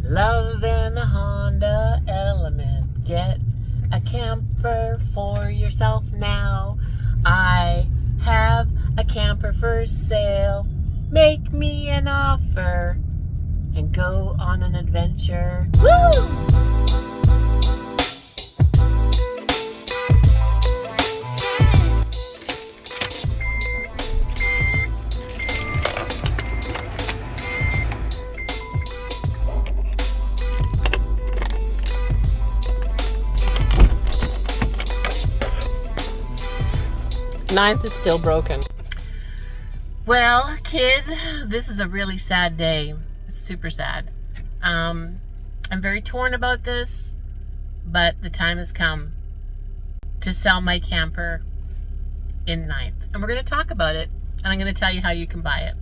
Loving a Honda Element. Get a camper for yourself now. I have a camper for sale. Make me an offer and go on an adventure. Woo! Ninth is still broken. Well, kids, this is a really sad day. Super sad. I'm very torn about this, but the time has come to sell my camper in Ninth. And we're going to talk about it, and I'm going to tell you how you can buy it.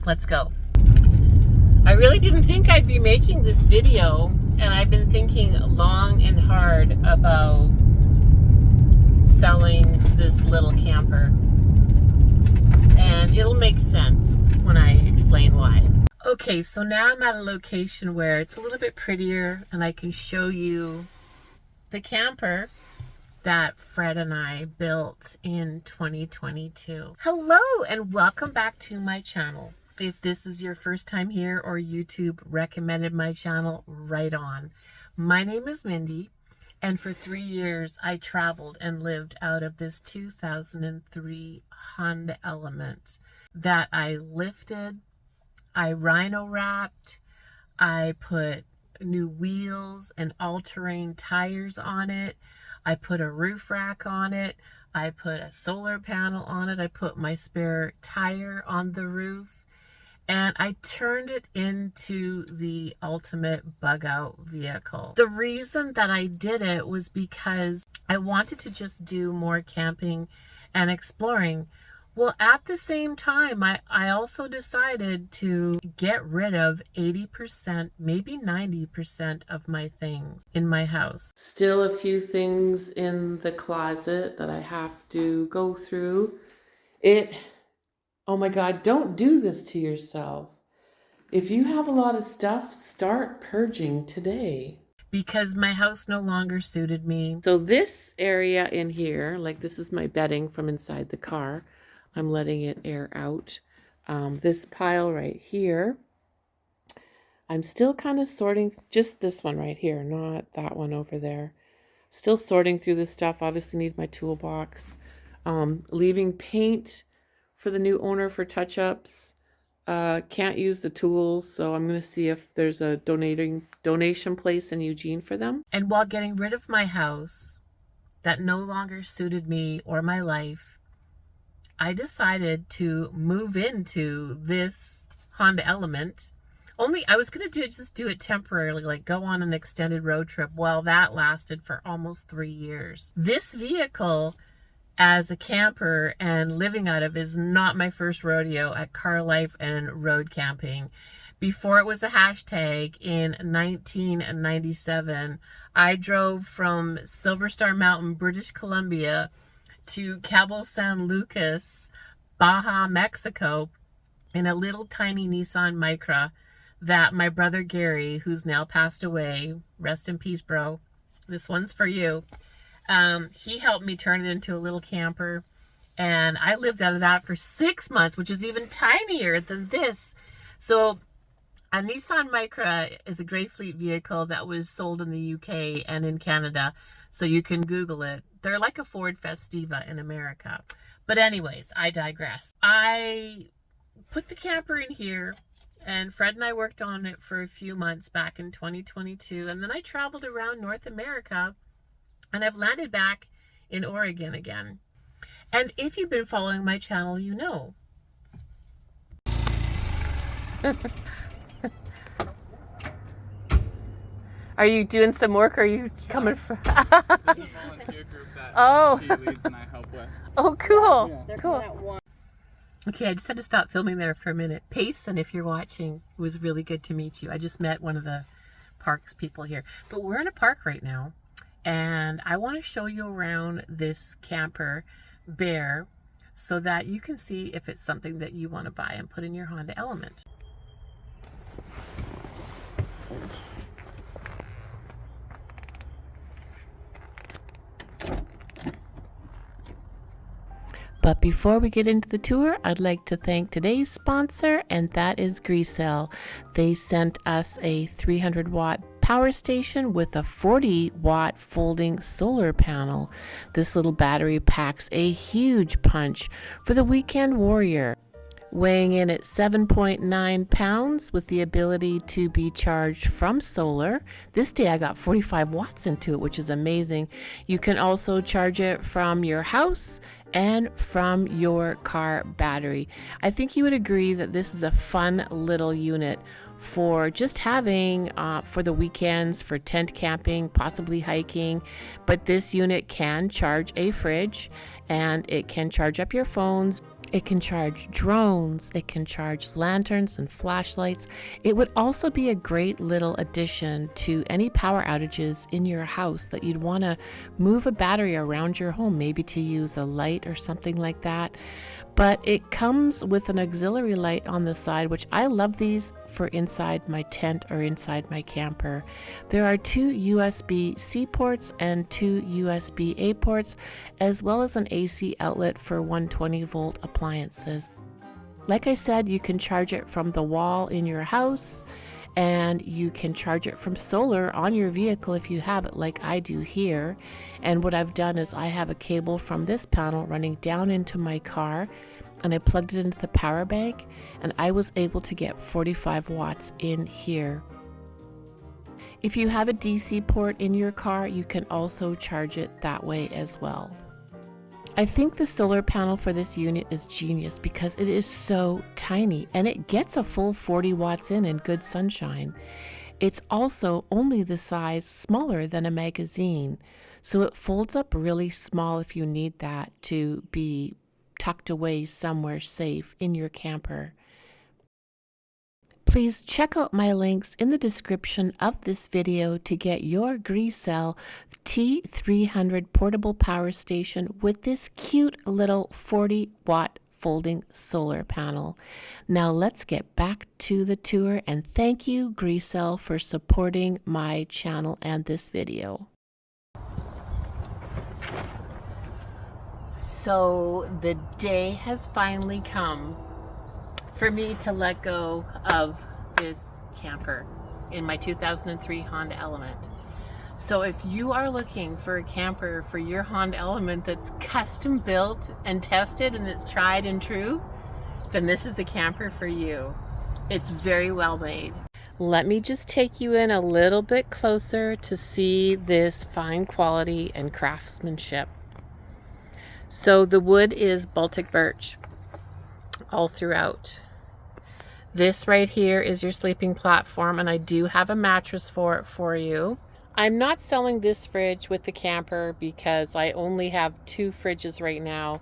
Let's go. I really didn't think I'd be making this video, and I've been thinking long and hard about selling this little camper, and it'll make sense when I explain why. Okay, so now I'm at a location where it's a little bit prettier and I can show you the camper that Fred and I built in 2022. Hello and welcome back to my channel. If this is your first time here or YouTube recommended my channel, right on. My name is Mindy. And for 3 years, I traveled and lived out of this 2003 Honda Element that I lifted, I rhino wrapped, I put new wheels and all-terrain tires on it, I put a roof rack on it, I put a solar panel on it, I put my spare tire on the roof, and I turned it into the ultimate bug out vehicle. The reason that I did it was because I wanted to just do more camping and exploring. Well, at the same time, I also decided to get rid of 80%, maybe 90% of my things in my house. Still a few things in the closet that I have to go through. Oh my God, don't do this to yourself. If you have a lot of stuff, start purging today. Because my house no longer suited me. So this area in here, like this is my bedding from inside the car. I'm letting it air out. This pile right here, I'm still kind of sorting, just this one right here, not that one over there. Still sorting through this stuff. Obviously need my toolbox. Leaving paint for the new owner for touch-ups. Can't use the tools, so I'm going to see if there's a donation place in Eugene for them. And while getting rid of my house that no longer suited me or my life, I decided to move into this Honda Element. Only I was going to just do it temporarily, like go on an extended road trip. Well, that lasted for almost 3 years. This vehicle as a camper and living out of is not my first rodeo at car life and road camping. Before it was a hashtag in 1997, I drove from Silver Star Mountain, British Columbia to Cabo San Lucas, Baja, Mexico in a little tiny Nissan Micra that my brother Gary, who's now passed away, rest in peace, bro, this one's for you. He helped me turn it into a little camper, and I lived out of that for 6 months, which is even tinier than this. So a Nissan Micra is a Grey Fleet vehicle that was sold in the UK and in Canada, so you can Google it. They're like a Ford Festiva in America. But anyways, I digress. I put the camper in here, and Fred and I worked on it for a few months back in 2022, and then I traveled around North America. And I've landed back in Oregon again. And if you've been following my channel, you know. Are you doing some work or are you coming from? There's a volunteer group that she leads and I help with. Oh, cool. Yeah. Cool. Okay, I just had to stop filming there for a minute. Payson, if you're watching, it was really good to meet you. I just met one of the parks people here. But we're in a park right now. And I want to show you around this camper bear so that you can see if it's something that you want to buy and put in your Honda Element. But before we get into the tour, I'd like to thank today's sponsor, and that is GRECELL. They sent us a 300 watt power station with a 40 watt folding solar panel. This little battery packs a huge punch for the weekend warrior. Weighing in at 7.9 pounds with the ability to be charged from solar. This day I got 45 watts into it, which is amazing. You can also charge it from your house and from your car battery. I think you would agree that this is a fun little unit for just having for the weekends, for tent camping, possibly hiking. But this unit can charge a fridge, and it can charge up your phones. It can charge drones, it can charge lanterns and flashlights. It would also be a great little addition to any power outages in your house that you'd want to move a battery around your home, maybe to use a light or something like that. But it comes with an auxiliary light on the side, which I love these for inside my tent or inside my camper. There are 2 USB-C ports and 2 USB-A ports, as well as an AC outlet for 120 volt appliances. Like I said, you can charge it from the wall in your house, and you can charge it from solar on your vehicle if you have it, like I do here. And what I've done is I have a cable from this panel running down into my car, and I plugged it into the power bank, and I was able to get 45 watts in here. If you have a DC port in your car, you can also charge it that way as well. I think the solar panel for this unit is genius because it is so tiny, and it gets a full 40 watts in good sunshine. It's also only the size smaller than a magazine, so it folds up really small if you need that to be tucked away somewhere safe in your camper. Please check out my links in the description of this video to get your GRECELL T300 portable power station with this cute little 40 watt folding solar panel. Now let's get back to the tour, and thank you GRECELL for supporting my channel and this video. So the day has finally come for me to let go of this camper in my 2003 Honda Element. So if you are looking for a camper for your Honda Element that's custom built and tested and it's tried and true, then this is the camper for you. It's very well made. Let me just take you in a little bit closer to see this fine quality and craftsmanship. So the wood is Baltic birch all throughout. This right here is your sleeping platform, and I do have a mattress for it for you. I'm not selling this fridge with the camper because I only have 2 fridges right now,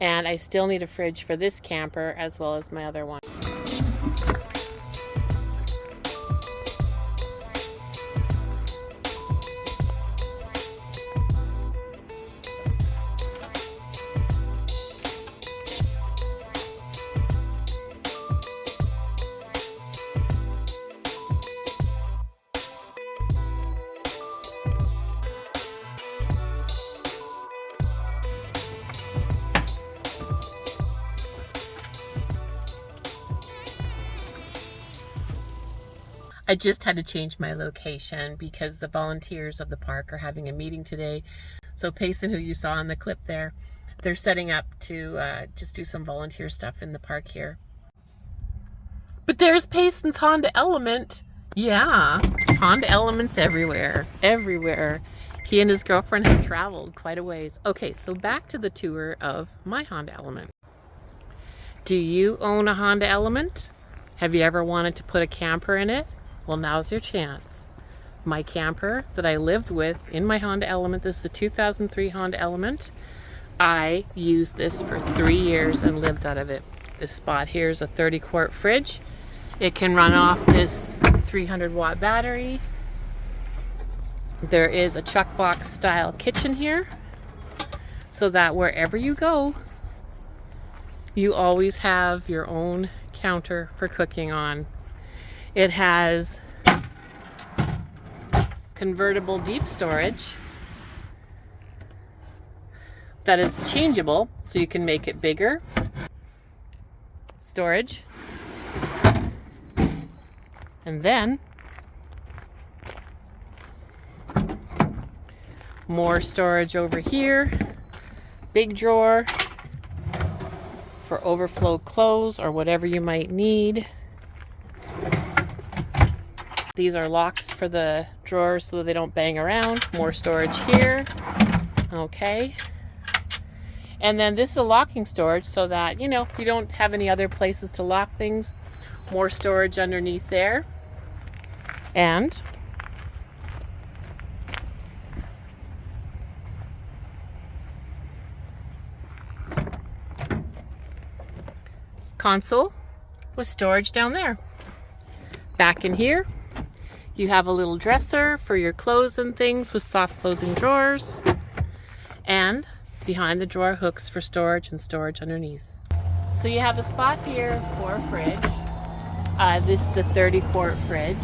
and I still need a fridge for this camper as well as my other one. I just had to change my location because the volunteers of the park are having a meeting today. So Payson, who you saw in the clip there, they're setting up to just do some volunteer stuff in the park here. But there's Payson's Honda Element. Yeah, Honda Elements everywhere, everywhere. He and his girlfriend have traveled quite a ways. Okay, so back to the tour of my Honda Element. Do you own a Honda Element? Have you ever wanted to put a camper in it? Well, now's your chance. My camper that I lived with in my Honda Element, this is a 2003 Honda Element. I used this for 3 years and lived out of it. This spot here is a 30-quart fridge. It can run off this 300 watt battery. There is a chuck box style kitchen here, so that wherever you go, you always have your own counter for cooking on. It has convertible deep storage. that is changeable, so you can make it bigger. Storage. And then more storage over here. Big drawer for overflow clothes or whatever you might need. These are locks for the drawers so that they don't bang around. More storage here. Okay. And then this is a locking storage so that, you know, you don't have any other places to lock things. More storage underneath there. And console with storage down there. Back in here, you have a little dresser for your clothes and things with soft closing drawers. And behind the drawer, hooks for storage and storage underneath. So you have a spot here for a fridge. This is a 30-quart fridge.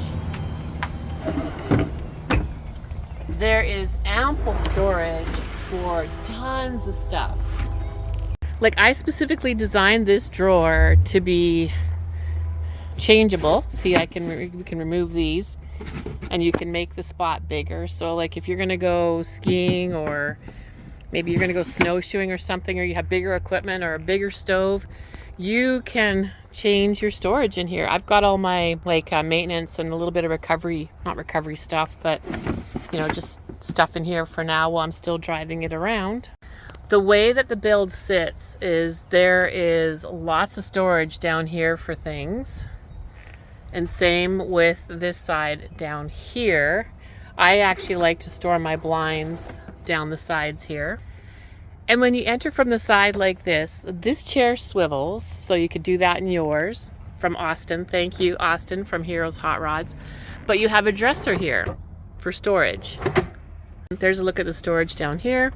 There is ample storage for tons of stuff. Like, I specifically designed this drawer to be changeable. See, we can remove these and you can make the spot bigger. So like if you're gonna go skiing, or maybe you're gonna go snowshoeing or something, or you have bigger equipment or a bigger stove, you can change your storage in here. I've got all my maintenance and a little bit of recovery, not recovery stuff, but you know, just stuff in here for now while I'm still driving it around. The way that the build sits is there is lots of storage down here for things, and same with this side down here. I actually like to store my blinds down the sides here. And when you enter from the side like this chair swivels, so you could do that in yours. From Austin, thank you Austin from HIRO'S Hot Rods. But you have a dresser here for storage. There's a look at the storage down here.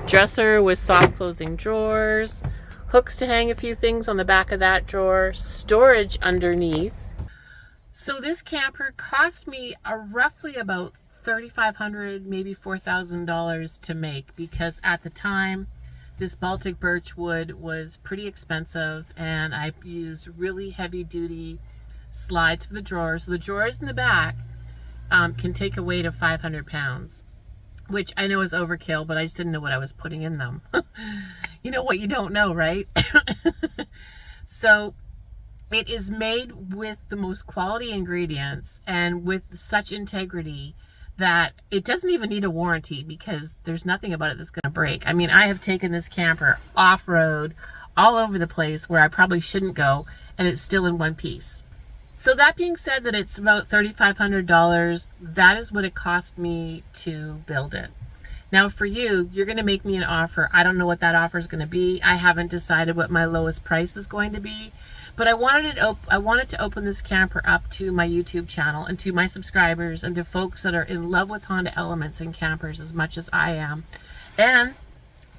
Dresser with soft closing drawers, hooks to hang a few things on the back of that drawer, storage underneath. So this camper cost me roughly about $3,500, maybe $4,000 to make, because at the time this Baltic birch wood was pretty expensive, and I used really heavy duty slides for the drawers. So the drawers in the back can take a weight of 500 pounds. Which I know is overkill, but I just didn't know what I was putting in them. You know what you don't know, right? So it is made with the most quality ingredients and with such integrity that it doesn't even need a warranty, because there's nothing about it that's going to break. I mean, I have taken this camper off-road all over the place where I probably shouldn't go, and it's still in one piece. So that being said, that it's about $3,500, that is what it cost me to build it. Now for you, you're going to make me an offer. I don't know what that offer is going to be. I haven't decided what my lowest price is going to be, but I wanted to open this camper up to my YouTube channel and to my subscribers and to folks that are in love with Honda Elements and campers as much as I am, and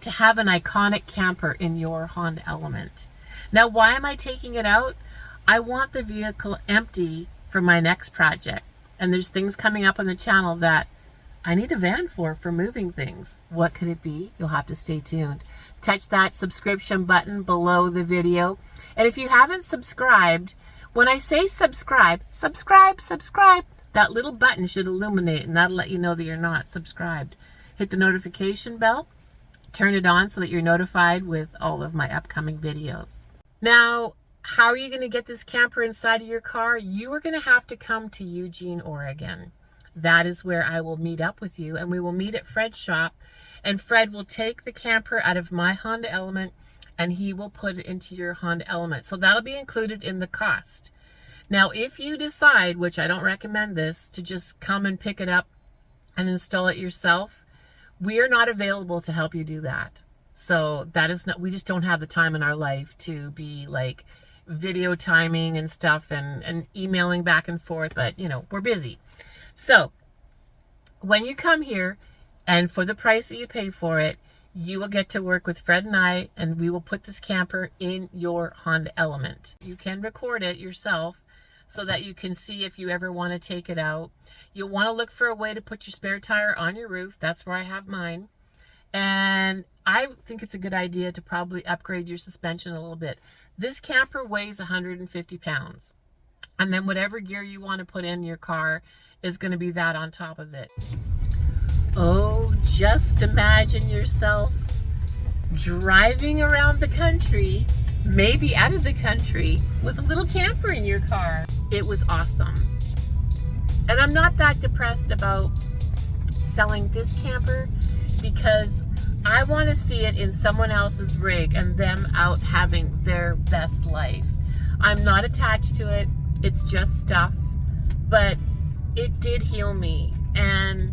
to have an iconic camper in your Honda Element. Now, why am I taking it out? I want the vehicle empty for my next project. And there's things coming up on the channel that I need a van for moving things. What could it be? You'll have to stay tuned. Touch that subscription button below the video. And if you haven't subscribed, when I say subscribe, that little button should illuminate, and that'll let you know that you're not subscribed. Hit the notification bell, turn it on so that you're notified with all of my upcoming videos. Now, how are you going to get this camper inside of your car? You are going to have to come to Eugene, Oregon. That is where I will meet up with you, and we will meet at Fred's shop, and Fred will take the camper out of my Honda Element and he will put it into your Honda Element. So that'll be included in the cost. Now, if you decide, which I don't recommend this, to just come and pick it up and install it yourself, we are not available to help you do that. So that is not, we just don't have the time in our life to be like video timing and stuff and emailing back and forth, but you know, we're busy. So when you come here, and for the price that you pay for it, you will get to work with Fred and I, and we will put this camper in your Honda Element. You can record it yourself so that you can see if you ever want to take it out. You'll want to look for a way to put your spare tire on your roof. That's where I have mine. And I think it's a good idea to probably upgrade your suspension a little bit. This camper weighs 150 pounds. And then whatever gear you want to put in your car is going to be that on top of it. Oh, just imagine yourself driving around the country, maybe out of the country, with a little camper in your car. It was awesome. And I'm not that depressed about selling this camper because I want to see it in someone else's rig and them out having their best life. I'm not attached to it. It's just stuff, but it did heal me, and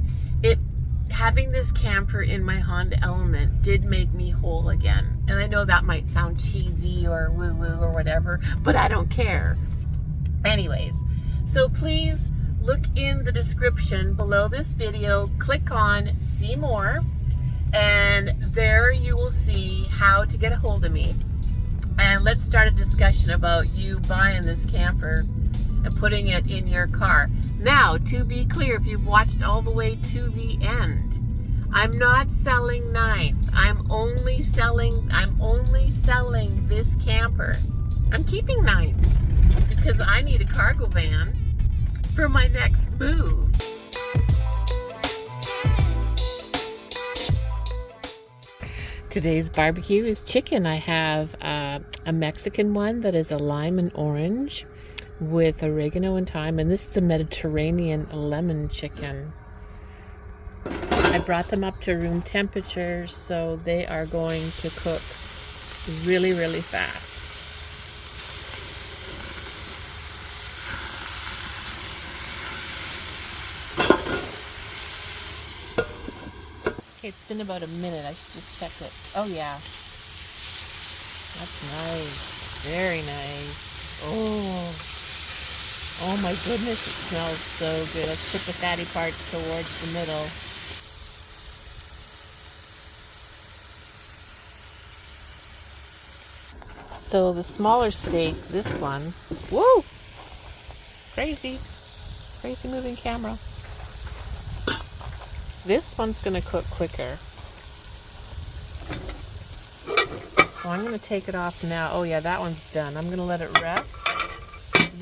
having this camper in my Honda Element did make me whole again. And I know that might sound cheesy or woo-woo or whatever, but I don't care. Anyways, so please look in the description below this video, click on see more, and there you will see how to get a hold of me. And let's start a discussion about you buying this camper and putting it in your car. Now, to be clear, if you've watched all the way to the end, I'm not selling Ninth. I'm only selling this camper. I'm keeping Ninth because I need a cargo van for my next move. Today's barbecue is chicken. I have a Mexican one that is a lime and orange with oregano and thyme, and this is a Mediterranean lemon chicken. I brought them up to room temperature, so they are going to cook really, really fast. Okay, it's been about a minute. I should just check it. Oh yeah, that's nice. Very nice. Oh my goodness, it smells so good. Let's put the fatty parts towards the middle. So the smaller steak, this one, woo! Crazy moving camera. This one's gonna cook quicker. So I'm gonna take it off now. Oh yeah, that one's done. I'm gonna let it rest.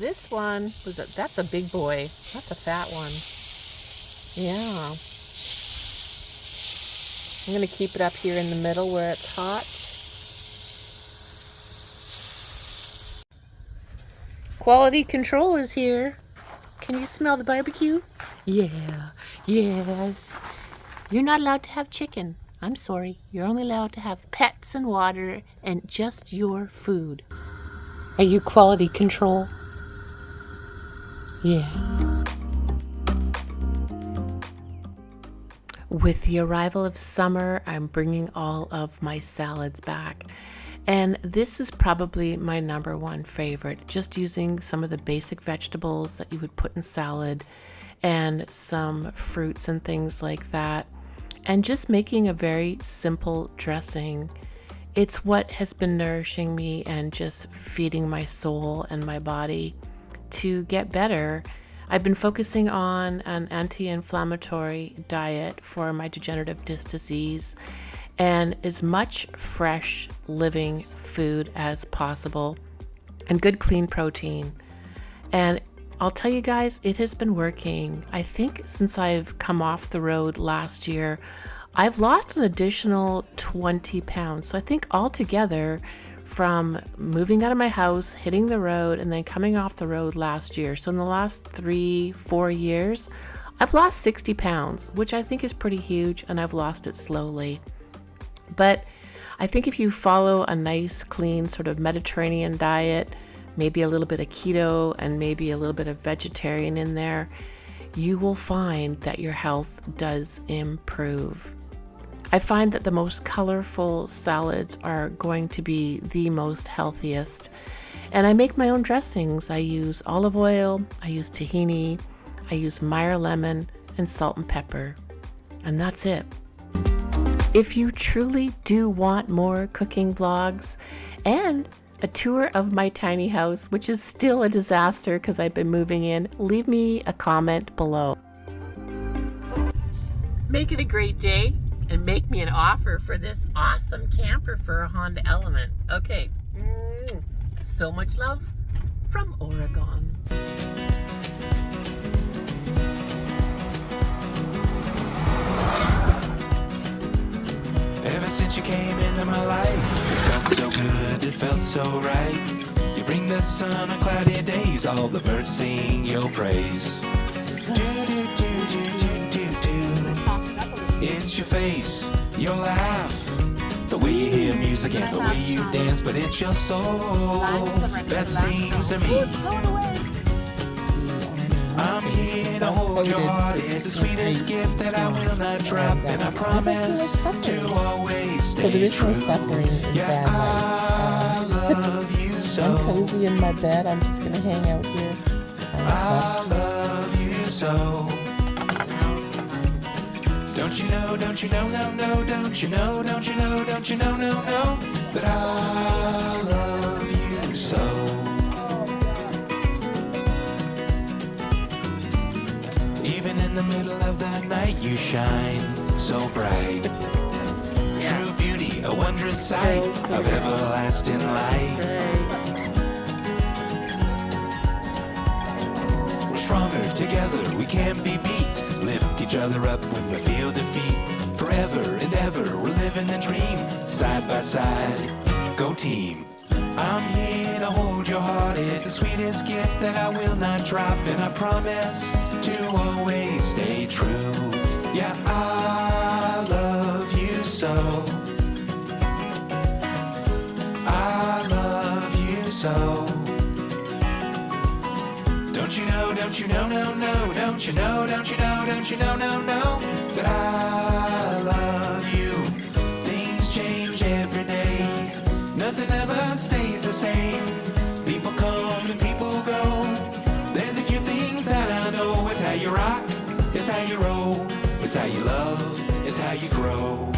This one, that's a big boy. That's a fat one. Yeah. I'm gonna keep it up here in the middle where it's hot. Quality control is here. Can you smell the barbecue? Yeah, yes. You're not allowed to have chicken. I'm sorry. You're only allowed to have pets and water and just your food. Are you quality control? Yeah. With the arrival of summer, I'm bringing all of my salads back. And this is probably my number one favorite, just using some of the basic vegetables that you would put in salad and some fruits and things like that, and just making a very simple dressing. It's what has been nourishing me and just feeding my soul and my body to get better. I've been focusing on an anti-inflammatory diet for my degenerative disc disease and as much fresh living food as possible and good clean protein. And I'll tell you guys, it has been working. I think since I've come off the road last year, I've lost an additional 20 pounds. So I think altogether, from moving out of my house, hitting the road, and then coming off the road last year, so in the last 3-4 years, I've lost 60 pounds, which I think is pretty huge, and I've lost it slowly. But I think if you follow a nice, clean sort of Mediterranean diet, maybe a little bit of keto and maybe a little bit of vegetarian in there, you will find that your health does improve. I find that the most colorful salads are going to be the most healthiest. And I make my own dressings. I use olive oil, I use tahini, I use Meyer lemon, and salt and pepper. And that's it. If you truly do want more cooking vlogs and a tour of my tiny house, which is still a disaster because I've been moving in, leave me a comment below. Make it a great day. and make me an offer for this awesome camper for a Honda Element. Okay, so much love from Oregon. Ever since you came into my life, it felt so good, it felt so right. You bring the sun on cloudy days, all the birds sing your praise. Do, do, do, do, do, do, do. It's your face, your laugh, the way you hear music and the way you dance, but it's your soul that sings to me. I'm here to hold your heart. It's the sweetest gift that I will not drop, and I promise to always stay So there is no true. suffering in Yeah, bad life. I love you so. I'm cozy in my bed. I'm just gonna hang out here. I love you so. Don't you know, don't you know, no, no, don't you know, don't you know, don't you know, no, no, that I love you so. Even in the middle of the night you shine so bright. True beauty, a wondrous sight of everlasting light. We're stronger together, we can be beat. Lift each other up when we feel defeat. Forever and ever, we're living the dream. Side by side, go team. I'm here to hold your heart. It's the sweetest gift that I will not drop, and I promise to always stay true. Yeah, I love you so. I love you so. Don't you know, don't you know, no, no, don't you know, don't you know, don't you know, no, no, that I love you. Things change every day. Nothing ever stays the same. People come and people go. There's a few things that I know. It's how you rock, it's how you roll, it's how you love, it's how you grow.